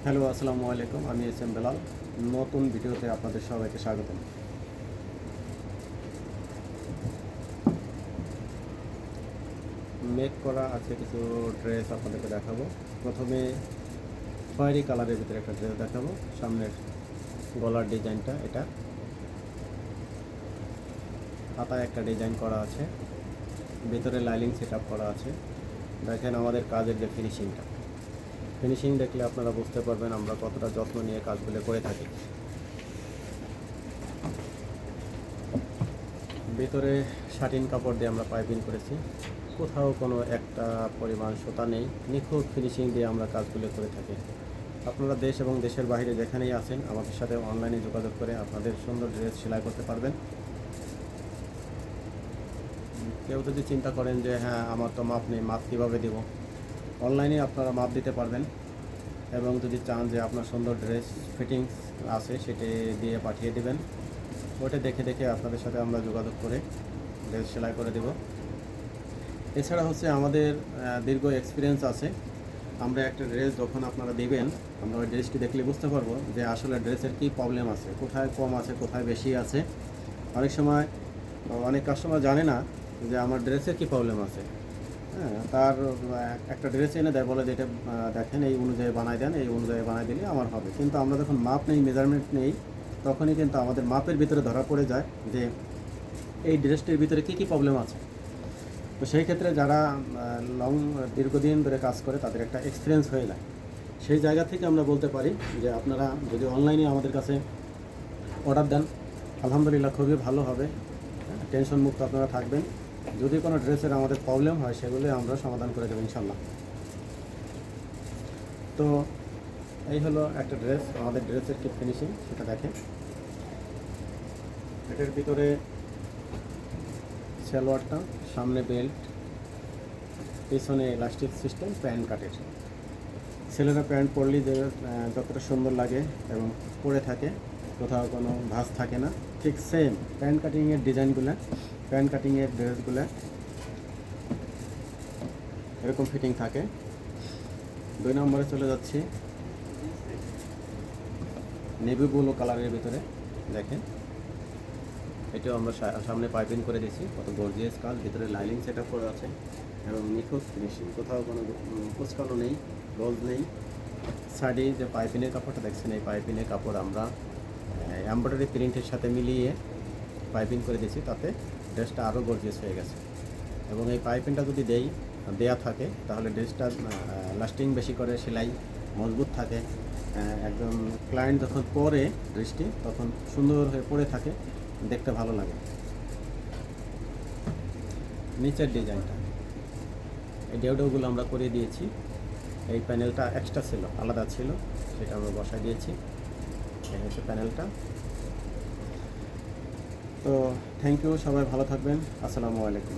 Hello, আসসালামু আলাইকুম। আমি এস এম বেলাল। নতুন ভিডিওতে আপনাদের সবাইকে স্বাগতম। মেক করা আছে কিছু ড্রেস আপনাদেরকে দেখাবো। প্রথমে খয়েরি কালারের ভিতরে একটা ড্রেস দেখাবো। সামনের গলার ডিজাইনটা এটা, হাতায় একটা ডিজাইন করা আছে, ভিতরে লাইনিং সেট আপ করা আছে। দেখেন আমাদের কাজের যে ফিনিশিং দেখলে আপনারা বুঝতে পারবেন আমরা কতটা যত্ন নিয়ে কাজগুলো করে থাকি। ভিতরে শাটিন কাপড় দিয়ে আমরা পাইপিং করেছি, কোথাও কোনো একটা পরিমাণ সুতা নেই। নিখুঁত ফিনিশিং দিয়ে আমরা কাজগুলো করে থাকি। আপনারা দেশ এবং দেশের বাইরে যেখানেই আছেন আমাদের সাথে অনলাইনে যোগাযোগ করে আপনাদের সুন্দর ড্রেস সেলাই করতে পারবেন। কেউ যদি চিন্তা করেন যে হ্যাঁ আমার তো মাপ নেই, মাপ কীভাবে দেব, অনলাইনে আপনারা মাপ দিতে পারবেন। এবং যদি চান যে আপনার সুন্দর ড্রেস ফিটিংস আছে সেটি দিয়ে পাঠিয়ে দেবেন, ওটা দেখে দেখে আপনাদের সাথে আমরা যোগাযোগ করে ড্রেস সেলাই করে দেব। এছাড়া হচ্ছে আমাদের দীর্ঘ এক্সপিরিয়েন্স আছে। আমরা একটা ড্রেস যখন আপনারা দেবেন, আমরা ওই ড্রেসটি দেখলে বুঝতে পারবো যে আসলে ড্রেসের কী প্রবলেম আছে, কোথায় কম আছে, কোথায় বেশি আছে। অনেক সময় অনেক কাস্টমার জানে না যে আমার ড্রেসের কী প্রবলেম আছে। হ্যাঁ, তার একটা ড্রেস এনে দেয়, বলে যে এটা দেখেন এই অনুযায়ী বানাই দেন, এই অনুযায়ী বানাই দিলে আমার হবে। কিন্তু আমরা যখন মাপ নেই, মেজারমেন্ট নেই, তখনই কিন্তু আমাদের মাপের ভিতরে ধরা পড়ে যায় যে এই ড্রেসটির ভিতরে কী কী প্রবলেম আছে। তো সেই ক্ষেত্রে যারা দীর্ঘদিন ধরে কাজ করে তাদের একটা এক্সপিরিয়েন্স হয়ে যায়। সেই জায়গা থেকে আমরা বলতে পারি যে আপনারা যদি অনলাইনে আমাদের কাছে অর্ডার দেন, আলহামদুলিল্লাহ খুবই ভালো হবে। টেনশন মুক্ত আপনারা থাকবেন। যদি কোনো ড্রেসের আমাদের প্রবলেম হয় সেগুলো আমরা সমাধান করে দেবো ইনশাল্লাহ। তো এই হলো একটা ড্রেস, আমাদের ড্রেসের কি ফিনিশিং সেটা দেখেন। এটার ভিতরে সালোয়ারটা, সামনে বেল্ট, পিছনে ইলাস্টিক সিস্টেম, প্যান্ট কাটের। ছেলেরা প্যান্ট পরলে যে যতটা সুন্দর লাগে এবং পরে থাকে, কোথাও কোনো ভাঁজ থাকে না, ঠিক সেম প্যান্ট কাটিংয়ের ডিজাইনগুলো, প্যান্ট কাটিংয়ের ড্রেসগুলো এরকম ফিটিং থাকে। 2 নম্বরে চলে যাচ্ছি, নেভি ব্লু কালারের ভিতরে দেখেন। এটাও আমরা সামনে পাইপিং করে দিয়েছি, কত গর্জিয়াস কাজ, ভিতরে লাইনিং সেট আপ করা আছে এবং নিখুঁত ফিনিশিং, কোথাও কোনো কুচকানো নেই, রোজ নেই। সাইডে যে পাইপিনের কাপড়টা দেখছেন, এই পাইপিনের কাপড় আমরা এমব্রয়ডারি প্রিন্টের সাথে মিলিয়ে পাইপিং করে দিয়েছি, তাতে ড্রেসটা আরও গর্জিয়াস হয়ে গেছে। এবং এই পাইপিংটা যদি দেয়া থাকে তাহলে ড্রেসটা লাস্টিং বেশি করে, সেলাই মজবুত থাকে। একদম ক্লায়েন্ট যখন পরে ড্রেসটি তখন সুন্দর হয়ে পরে থাকে, দেখতে ভালো লাগে। নিচের ডিজাইনটা, এই ডেউডোগুলো আমরা করে দিয়েছি। এই প্যানেলটা এক্সট্রা ছিল, আলাদা ছিল, সেটা আমরা বসাই দিয়েছি। এই হচ্ছে প্যানেলটা। তো থ্যাংক ইউ, সবাই ভালো থাকবেন। আসসালামু আলাইকুম।